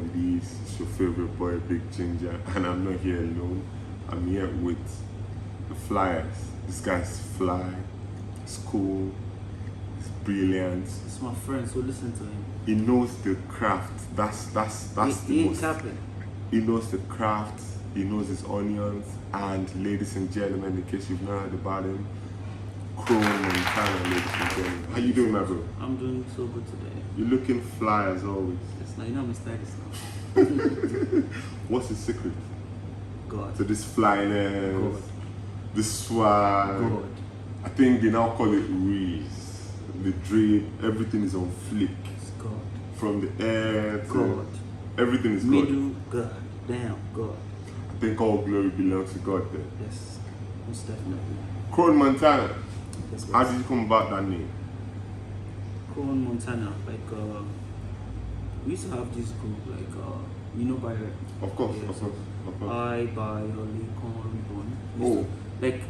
it is. It's your favorite boy, BigJinjah, and I'm not here alone. I'm here with the flyers. This guy's fly, he's cool, he's brilliant. It's my friend, so listen to him. He knows the craft. That's He the ain't capping. He knows the craft, he knows his onions, and ladies and gentlemen, in case you've not heard about him, Kronemontana, ladies and gentlemen. How you doing, my bro? I'm doing so good today. You're looking fly as always. It's like, you know, I'm a stylist now. What's the secret God. to this flyness, God. this swag? God. I think they now call it Reese. The drip, everything is on flick. It's God. From the air to God. everything is God. Middle, God. Damn, God. I think all glory belongs to God then. Yes, most definitely. Kronemontana, Yes, how did you come about that name? Kronemontana, like, we used to have this group, like, you know, by Of course, yes, of course, of course. I by Oli Con. Oh. Like,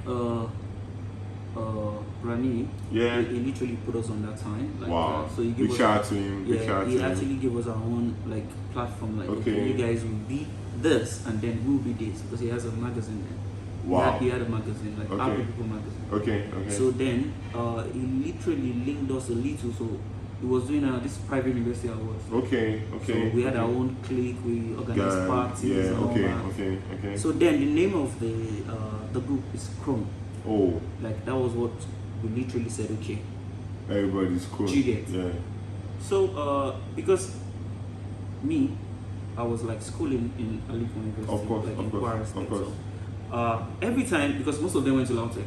Rani, Yeah. he literally put us on that time. Like, Wow. so he gave Big us, shout out to him. Big shout yeah, out he to him. actually gave us our own like platform. Like, Okay. you guys will be this, and then we'll be this, because he has a magazine there. Wow. He had a magazine, like Okay. Happy People magazine. Okay, okay. So then, he literally linked us a little. So he was doing this private university awards. okay, okay. So we had okay. our own clique. We organized Gang, parties yeah, and all okay, that. okay, okay. So then the name of the group is Chrome. Oh, Like, that was what we literally said. Okay. everybody's cool. Do you get? Yeah. So because me, I was like schooling in Aliko University, Of course, like of in course, Kwara of State. course. So every time, because most of them went to Lautech,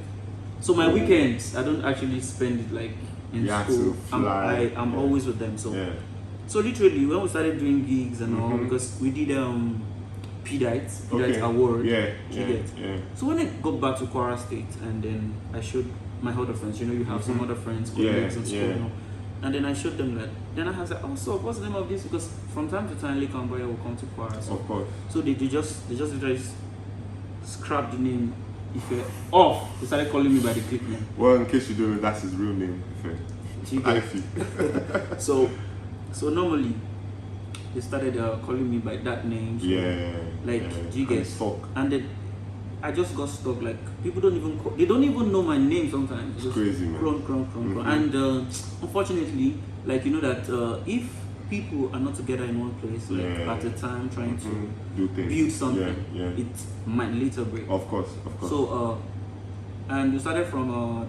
so my weekends I don't actually spend it like in You had school. to fly. I'm Yeah. always with them. So Yeah. so literally when we started doing gigs and all, Mhm. because we did PDITES Okay. award. Yeah, you yeah, get? yeah. So when I got back to Kwara State, and then I showed my other friends, you know, you have some other friends, colleagues in school, yeah. you know, and then I showed them that. Then I was like, oh, so what's the name of this? Because from time to time, Lake and Boya will come to Kwara. Of course. So they just literally scrapped the name. If you're off, they started calling me by the click name. Well, in case you don't know, that's his real name. Do you get? Ify. So normally they started calling me by that name. So Yeah. like, yeah. do you And get? fuck. And then I just got stuck. Like, people don't even they don't even know my name sometimes. It's crazy, man. Cron. Mhm. And unfortunately, like, you know that if people are not together in one place, like Yeah. at a time trying to Do things. build something, Yeah, yeah. it might later break. Of course, of course. So and we started from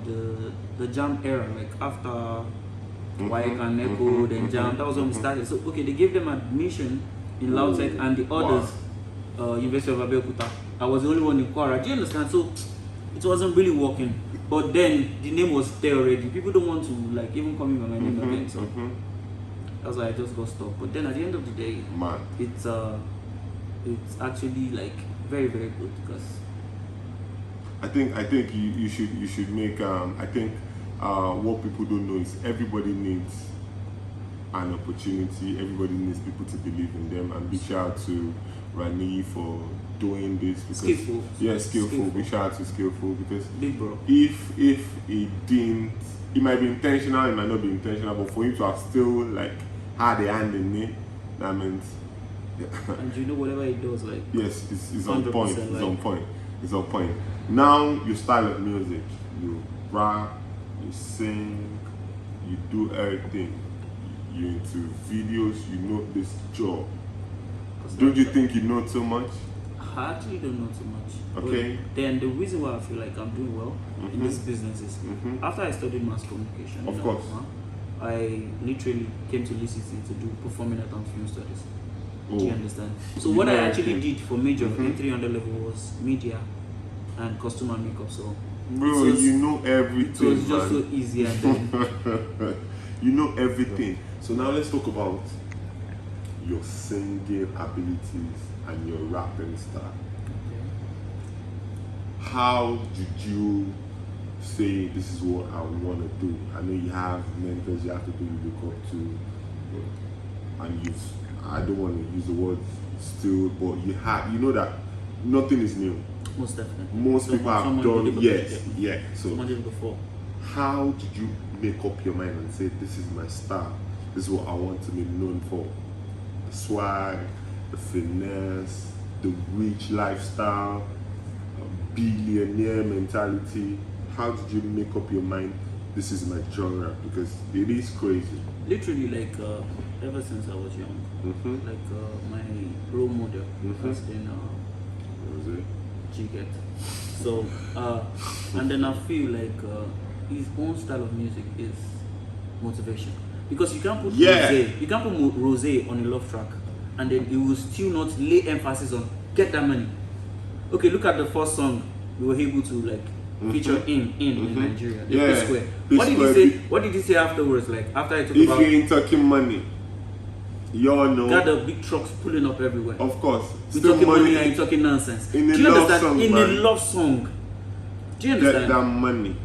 the Jam era, like after Waik and Echo, then Jam. That was when we started. So okay, they gave them admission in Lautech and the others, University of Abeokuta. I was the only one in Kwara. Do you understand? So it wasn't really working. But then the name was there already. People don't want to like even call me by my name again. So that's why I just got stuck. But then at the end of the day, Man. it's actually like very, very good, because I think you should make I think what people don't know is everybody needs an opportunity, everybody needs people to believe in them, and big shout out to Rani for doing this, because Skillful. Yeah, skillful. Skillful. Big shout out to Skillful, because big bro. if it didn't, it might be intentional, it might not be intentional, but for him to have still like had a hand in it, that means And you know, whatever he does, like, yes, it's on 100% point. It's like- on point. It's on point. Now you style of music, you rap, you sing, you do everything. You into videos, you know this job. Don't you think you know too much? I actually don't know too much. Okay. But then the reason why I feel like I'm doing well in this business is after I studied mass communication. Of in course. Alabama, I literally came to LCC to do performing art and film studies. Oh. Do you understand? So You what know I actually everything. did for major in 300 level was media and costume and makeup. So Bro, it was- you know it everything. was just man. so easy, and then You know everything. So now let's talk about your singing abilities and your rapping style. How did you say this is what I want to do? I know you have mentors you have to do, you look up to, and I don't want to use the word still, but you know that nothing is new. most definitely. Most people have someone done, did it yes, before. yeah. So Someone did it before. how did you make up your mind and say this is my style? This is what I want to be known for. The swag, the finesse, the rich lifestyle, billionaire mentality. How did you make up your mind? This is my genre, because it is crazy. Literally, like ever since I was young, like my role model has been What was it? Jiget. So, and then I feel like his own style of music is motivation, because you can't put rose on a love track, and then it will still not lay emphasis on get that money. Okay, look at the first song we were able to like feature in Nigeria, the P Square. What did he say? What did he say afterwards? Like after I talked about, if you ain't talking money, you all know. Got the big trucks pulling up everywhere. Of course, we talking money and you talking nonsense. In Do you understand? Song, in man. a love song. Do you understand? Get that money.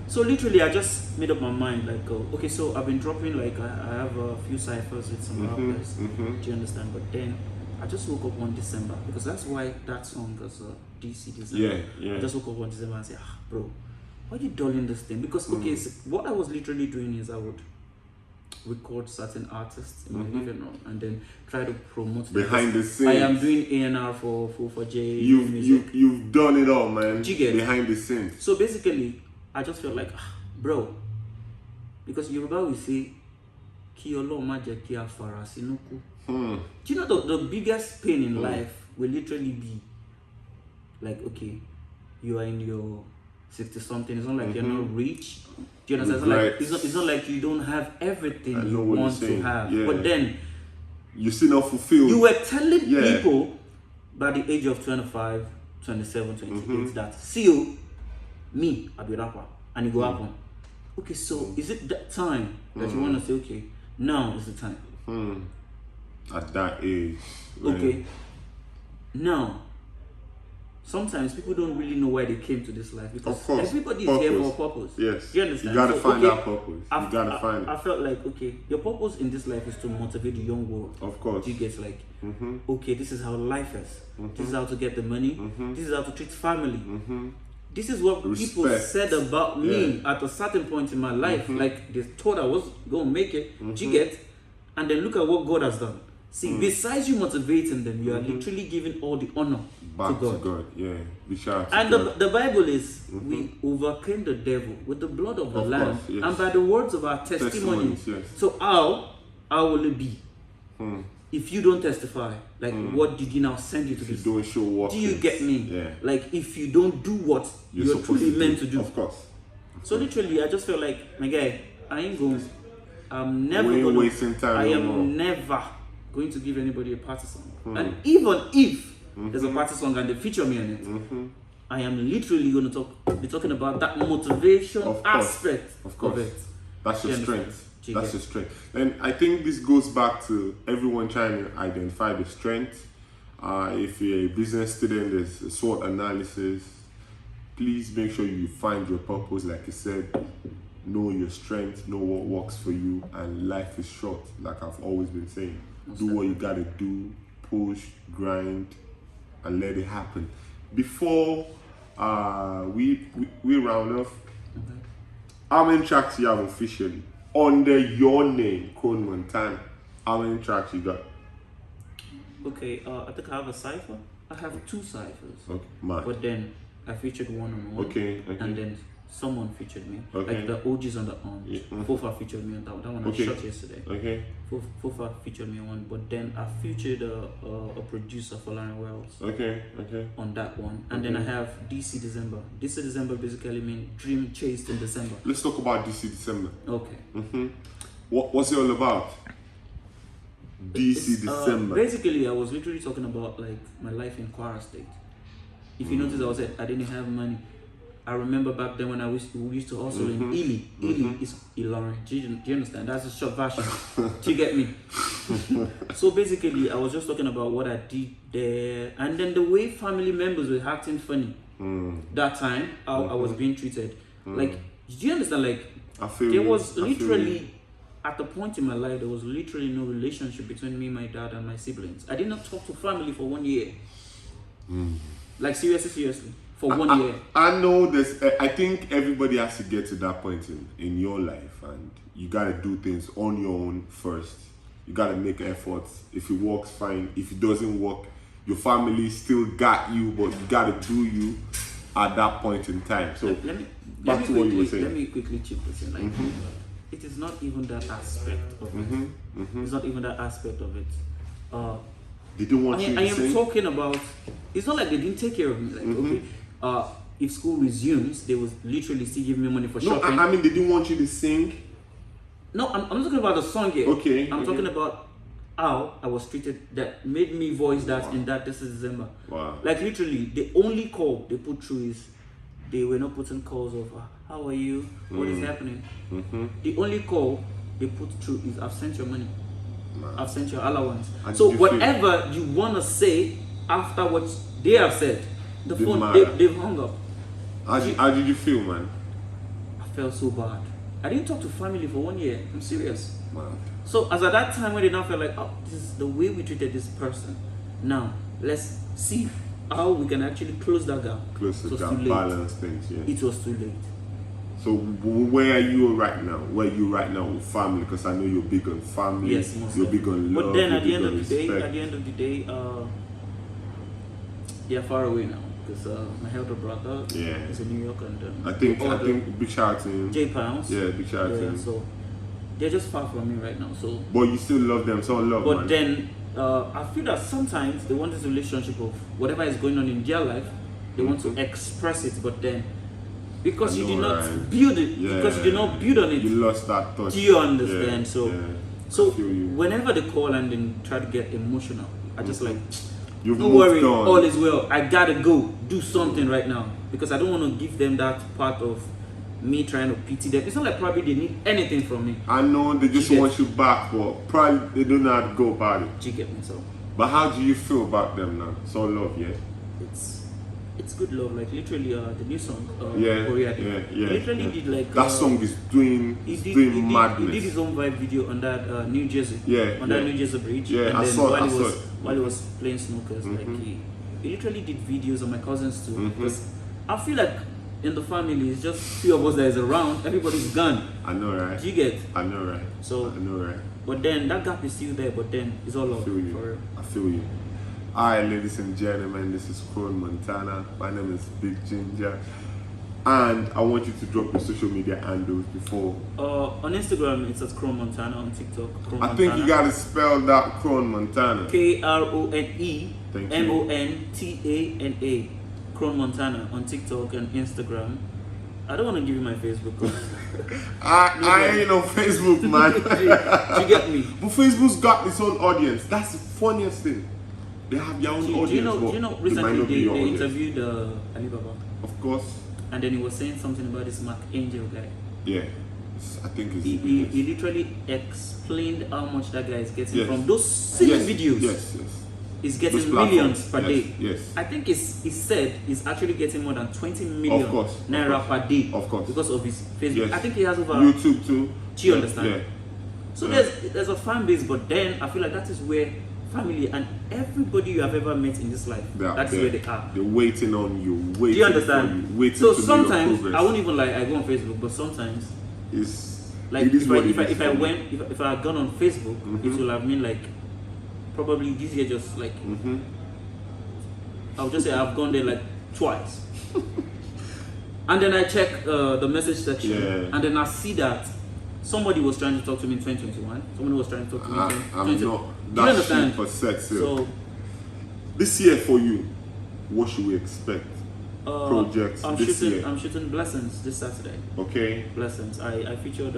So literally, I just made up my mind. Like, okay, so I've been dropping. Like, I have a few ciphers with some rappers. Do you understand? But then I just woke up one December, because that's why that song was DC December. Yeah. I just woke up one December and said, bro, why are you dulling this thing? Because okay, so what I was literally doing is I would record certain artists in my living room and then try to promote them. Behind the scenes. I am doing A&R for J. You've done it all, man. Jigget. Behind the scenes. So basically, I just felt like, bro, because Yoruba will say, Ki Ọlọ́run má jẹ́ kí a fara sínú kú. Do you know the biggest pain in life will literally be like, okay, you are in your 60 something, it's not like you're not rich. Do you understand? It's not like you don't have everything you want to have. Yeah. But then you're still not fulfilled. You were telling people by the age of 25, 27, 28 that see you, me, I'll be a rapper, and it will happen. Okay, so is it that time that you want to say, okay, now is the time? At that age. Okay. Now, sometimes people don't really know why they came to this life, because everybody is here for a purpose. Yes. You understand? You gotta find that purpose. You gotta find it. I felt like, okay, your purpose in this life is to motivate the young world. Of course. You get like, okay, this is how life is. This is how to get the money. This is how to treat family. This is what people said about me at a certain point in my life. Like they thought I was gonna make it. You get, and then look at what God has done. See, besides you motivating them, you are literally giving all the honor back to God. Yeah, we shall. And the Bible is, we overcame the devil with the blood of the Lamb and by the words of our testimonies. So how will it be if you don't testify? Like, what did he now send you to do? If you don't show what? Do you get me? Yeah. Like, if you don't do what you're truly meant to do. Of course. So literally, I just felt like, my guy, I'm never we ain't gonna, wasting time I am no more. never going to give anybody a party song. And even if there's a party song and they feature me on it, I am literally going to be talking about that motivation aspect of it. That's your strength. That's your strength. And I think this goes back to everyone trying to identify the strength. If you're a business student, there's a SWOT analysis. Please make sure you find your purpose. Like I said, know your strength, know what works for you, and life is short, like I've always been saying. Do what you gotta do, push, grind, and let it happen. Before we round off, how many tracks you have officially under your name, Kronemontana? How many tracks you got? Okay, I think I have a cipher. I have 2 ciphers. Okay, man. But then I featured one on one. Okay. And then someone featured me. Like the OGs on the arms. Fofa featured me on that one. That one I shot yesterday. Okay. Fofa featured me on one. But then I featured a producer for Lauren Wells. Okay. On that one. And then I have DC December. DC December basically means dream chased in December. Let's talk about DC December. Okay. What's it all about? DC December. Basically, I was literally talking about like my life in Kwara State. If you notice, I didn't have money. I remember back then when we used to hustle in Ely. Ely is Ilorin. Do you understand? That's a short version. Do you get me? So basically, I was just talking about what I did there, and then the way family members were acting funny that time. How I was being treated. Like, do you understand? Like, there was literally at the point in my life, there was literally no relationship between me, my dad, and my siblings. I did not talk to family for 1 year. Like seriously. For 1 year. I know this. I think everybody has to get to that point in your life, and you gotta do things on your own first. you gotta make efforts. If it works, fine. If it doesn't work, your family still got you, but you gotta do you at that point in time. So back to what you were saying. Let me quickly chip this in. Like, it is not even that aspect of it. It's not even that aspect of it. They don't want you to I am sing? talking about. It's not like they didn't take care of me. Like, okay, if school resumes, they will literally still give me money for No, shopping. I mean, they didn't want you to sing. No, I'm not talking about the song yet. Okay. I'm talking about how I was treated that made me voice that in that this is December. Wow. Like literally, the only call they put through is they were not putting calls of how are you, what is happening. The only call they put through is I've sent your money, I've sent your allowance. And So did you feel- whatever you wanna say after what they have said, the Didn't phone matter. they've hung up. How did you feel, man? I felt so bad. I didn't talk to family for 1 year. I'm serious. Wow. So as at that time when they now felt like, oh, this is the way we treated this person. Now let's see how we can actually close that gap. Close to It was that too late. balance things, yeah. It was too late. So where are you right now? Where are you right now with family? Because I know you're big on family. Yes, most you're big on love. But then you're at the big end on of the day, respect. they're far away now because my elder brother Yeah. is in New York and I think big shout out to him. J Pounds. Yeah, big shout out to him. So they're just far from me right now. So, But you still love them, so love, but man. then I feel that sometimes they want this relationship of whatever is going on in their life, they want to express it, but then because I you did know, not right? build it, Yeah. because you did not build on it, You lost that touch. do you understand? Yeah, So, yeah. so I feel you. whenever they call and then try to get emotional, I just like, You've don't moved worry, on. all is well. I gotta go do something right now because I don't want to give them that part of me trying to pity them. It's not like probably they need anything from me. I know they just You want you back, but probably they don't know how to go about it. Do you get me? So But how do you feel about them now? So love, yeah? it's good love. Like literally, the new song, Yeah, Korea, yeah. he literally did like That song is doing, madness. He did his own vibe video on that New Jersey, Yeah, on that yeah. New Jersey bridge. Yeah, and I then saw while it. while he was playing snookers, like he literally did videos on my cousins too. Because I feel like in the family, it's just few of us that is around. Everybody's gone. I know, right? Do you get? I know, right? So, I know, right? but then that gap is still there. But then it's all I love feel you. for real. I feel you. Alright, ladies and gentlemen, this is Kronemontana. My name is BigJinjah. And I want you to drop your social media handles before. On Instagram, it's at Kronemontana. On TikTok, Kronemontana. I think you gotta spell that Kronemontana. Kronemontana. Kronemontana on TikTok and Instagram. I don't want to give you my Facebook. 'Cause I ain't on Facebook, man. do you get me? But Facebook's got its own audience. That's the funniest thing. They have their own Do audience. you know? but Do you know? it might Recently, not be they your audience. interviewed Alibaba, Of course. and then he was saying something about this Mark Angel guy. Yeah. I think it's He literally explained how much that guy is getting Yes. from those silly videos. Yes. He's Those getting platforms. millions per Yes, day. yes. I think he said he's actually getting more than 20 million Of course, of naira course. per day. Of course. Because of his Facebook. Yes. I think he has over. YouTube too. Do you understand? Yeah. So Yeah. there's a fan base, but then I feel like that is where family and everybody you have ever met in this life, that's where they are. They're waiting on you. Waiting Do you understand? For you, waiting So to sometimes know your progress. I won't even like I go on Facebook, but sometimes It's like it is what it is if I for you. went if I had gone on Facebook, it would have been like probably this year just like I'll just say I've gone there like twice. And then I check the message section, Yeah. and then I see that somebody was trying to talk to me in 2021. Somebody was trying to talk to me in I'm 2020. not Do you that understand? shit for sex. So This year for you, what should we expect? Projects I'm this shooting. year. I'm shooting Blessings this Saturday. Okay. Blessings. I featured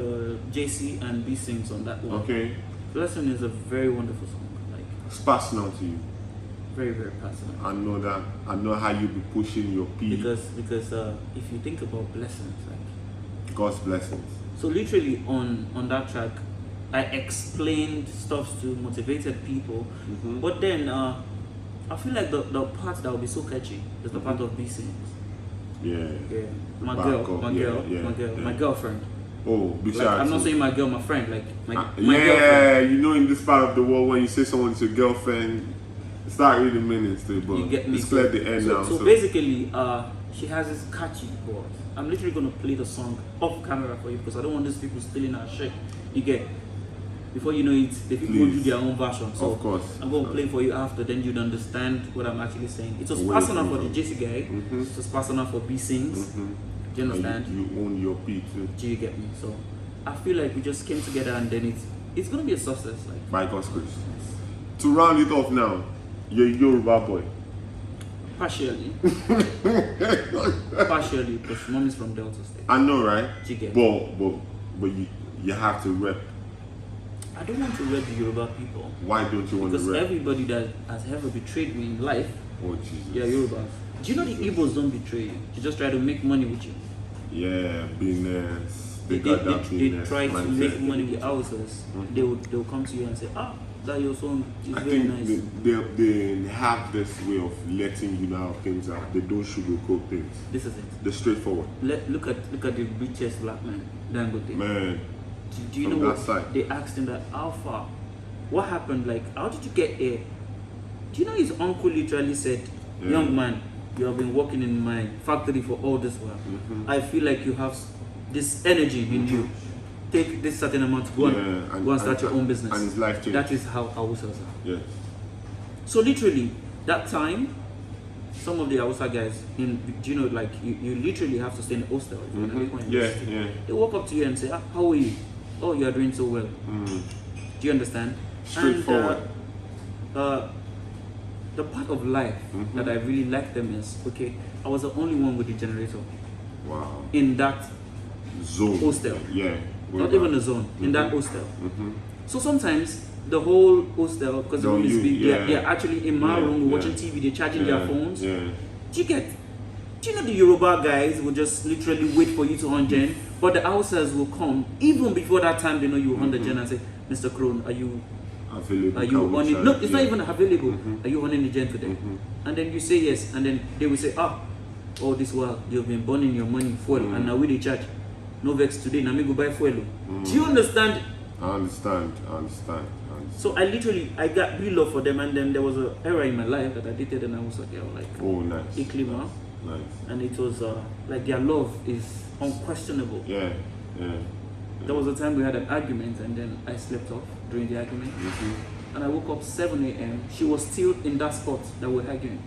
JC and B Sings on that one. Okay. Blessing is a very wonderful song. Like It's passing on to you. very very personal. I know that. I know how you be pushing your P. Because if you think about blessings, like God's blessings. so literally on that track, I explained stuff to motivated people, but then I feel like the part that will be so catchy is the part of B Sings. Yeah. Yeah, my Back girl, up. my Yeah, girl, yeah, my girl, yeah. my girlfriend. Oh, big Like, shout out I'm not to- saying my girl, my friend. Like my yeah, girlfriend. you know, in this part of the world, when you say someone's your girlfriend, it's not really meaning to, but You get me? it's cleared the end now. So basically, she has this catchy board. I'm literally gonna play the song off camera for you because I don't want these people stealing our shit. You get? before you know it, the people will do Please. their own version. So Of course. I'm going to play for you after, then you'd understand what I'm actually saying. It was Where personal you for the from? JC guy, it was personal for B Sings. Do you understand? You own your P too. Do you get me? So I feel like we just came together and then it's going to be a success. Like, By God's grace. To round it off now, you're a Yoruba boy. partially. Partially, because mom is from Delta State. I know, right? Do you get But you have to rep. I don't want to rep the Yoruba people. Why don't you want Because to rep? everybody that has ever betrayed me in life, Oh Jesus. yeah, Yorubas. Do you know the Igbos don't betray you? They just try to make money with you. Yeah, business. They got that they business try to mindset. make money with houses. They'll come to you and say, that your son is I very think nice. they have this way of letting you know how things are. They don't sugarcoat things. This is it. They're straightforward. Look at the richest black man, Dangote. Man, Do you from know that what side. they asked him that? How far? What happened? Like, how did you get here? Do you know his uncle literally said, "Young man, you have been working in my factory for all this while. I feel like you have this energy in you. Take this certain amount, go and start your own business." And his life changed. That is how Hausas are. Yes. So literally, that time, some of the Hausa guys, do you know, like you literally have to stay in a hostel. If you're in Lagos Yeah, University. yeah. They walk up to you and say, "How are you? Oh, you are doing so well." Do you understand? Straightforward. And the part of life that I really like them is, okay, I was the only one with the generator Wow. in that Zone. hostel. Yeah. Not even a zone, in that hostel. So sometimes the whole hostel, because the room is big, they're actually in my room watching TV, they're charging their phones. Yeah. Do you know the Yoruba guys will just literally wait for you to on gen, but the outsiders will come even before that time. They know you on the gen and say, "Mr. Krone, are you Available. on it?" No, it's not even available. Are you on the gen today? And then you say yes, and then they will say, all this while you've been burning your money fuel, and now we dey charge. No vex today, now me go buy fuel. Do you understand? I understand. So I got real love for them, and then there was an era in my life that I dated, and I was like, Oh, nice. Iklima. Nice. And it was like their love is unquestionable. Yeah. There was a time we had an argument, and then I slept off during the argument, and I woke up 7 a.m. She was still in that spot that we're arguing.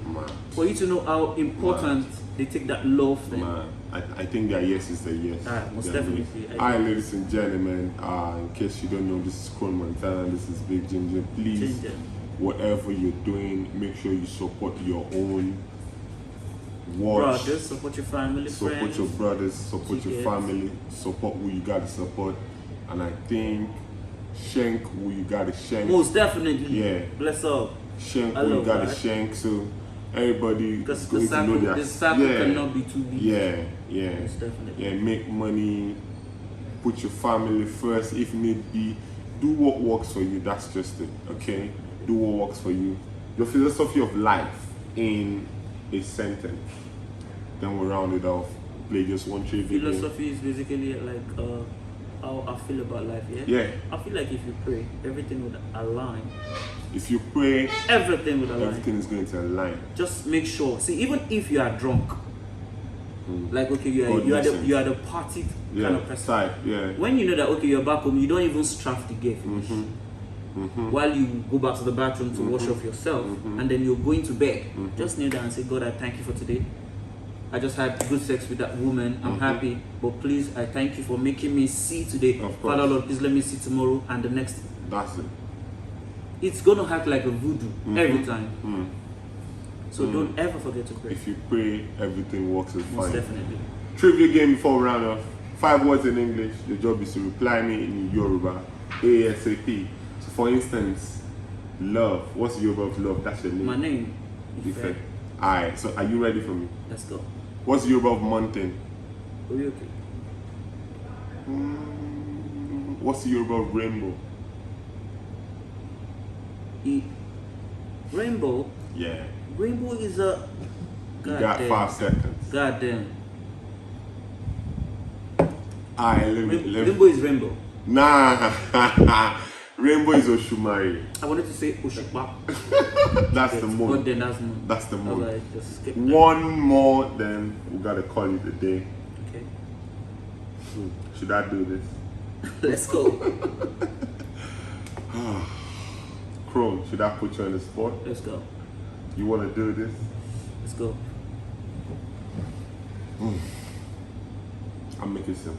Man. For you to know how important they take that love thing. Man. I think that yes is the yes. Most That definitely. yes. Hi, ladies and gentlemen. In case you don't know, this is Kronemontana. This is BigJinjah. Please, Ginger. whatever you're doing, make sure you support your own. Watch. Brothers, support your family, Support friends. your brothers, support your Yes. family, support who you gotta support, and I think shank who you gotta shank. Most definitely. Yeah. Bless up. Shank I who you love gotta that. shank, so everybody Because is the going to know circle, their cannot be too big. yeah. Most definitely. Yeah, make money, put your family first if need be. Do what works for you, that's just it, okay? Do what works for you. Your philosophy of life in a sentence. Then we'll round it off. Play just one trivia game. Philosophy is basically like how I feel about life, yeah? Yeah. I feel like if you pray, everything would align. If you pray, Everything would align. everything is going to align. Just make sure. See, even if you are drunk, like okay, you God are listens. the party kind of person. Type, yeah. When you know that okay, you're back home, you don't even straff the gear finish. While you go back to the bathroom to wash off yourself, and then you're going to bed, just kneel down and say, God, I thank you for today. I just had good sex with that woman. I'm happy, but please, I thank you for making me see today. Of course. Father Lord, please let me see tomorrow and the next. That's it. It's gonna act like a voodoo every time. So don't ever forget to pray. If you pray, everything works out Most fine. definitely. Trivia game before we round off. 5 words in English. Your job is to reply me in Yoruba ASAP. So for instance, love. What's Yoruba of love? That's your name. My name. Ife. Alright, so are you ready for me? Let's go. What's Yoruba of mountain? Are you okay? What's Yoruba of rainbow? Rainbow. Yeah. Rainbow is a. You got 5 seconds. Goddamn. Alright, let me. Rainbow is rainbow. Nah. Rainbow is Oshumari. I wanted to say Oshupa. That's the moon. But then that's moon. That's the moon. Alright, just skip that. One more, then we gotta call it a day. Okay. Should I do this? Let's go. Krone, should I put you on the spot? Let's go. You want to do this? Let's go. I'll make it simple.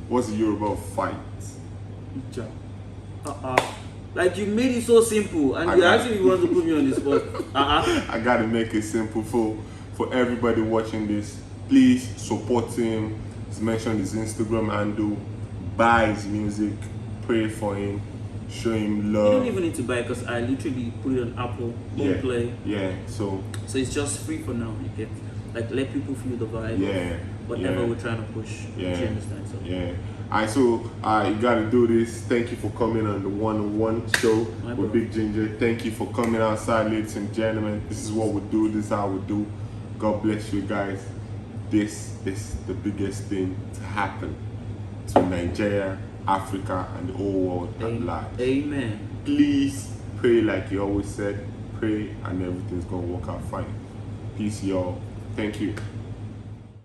What's the Yoruba fight? Ija. Like you made it so simple, and I you got actually want to put me on the spot. I gotta make it simple for everybody watching this. Please support him. He's mentioned his Instagram handle. Buy his music. Pray for him. Show him You love. don't even need to buy because I literally put it on Apple Home Play. Yeah. So So it's just free for now. You get like let people feel the vibe. yeah. Whatever yeah. we're trying to push. Yeah. You understand? So Yeah. Alright, so you gotta do this. Thank you for coming on the 101 show My with bro. BigJinjah. Thank you for coming outside, ladies and gentlemen. This is what we do, this is how we do. God bless you guys. This is the biggest thing to happen to Nigeria, Africa, and the whole world at large. Amen. Please pray like you always said. Pray and everything's gonna work out fine. Peace, y'all. Thank you.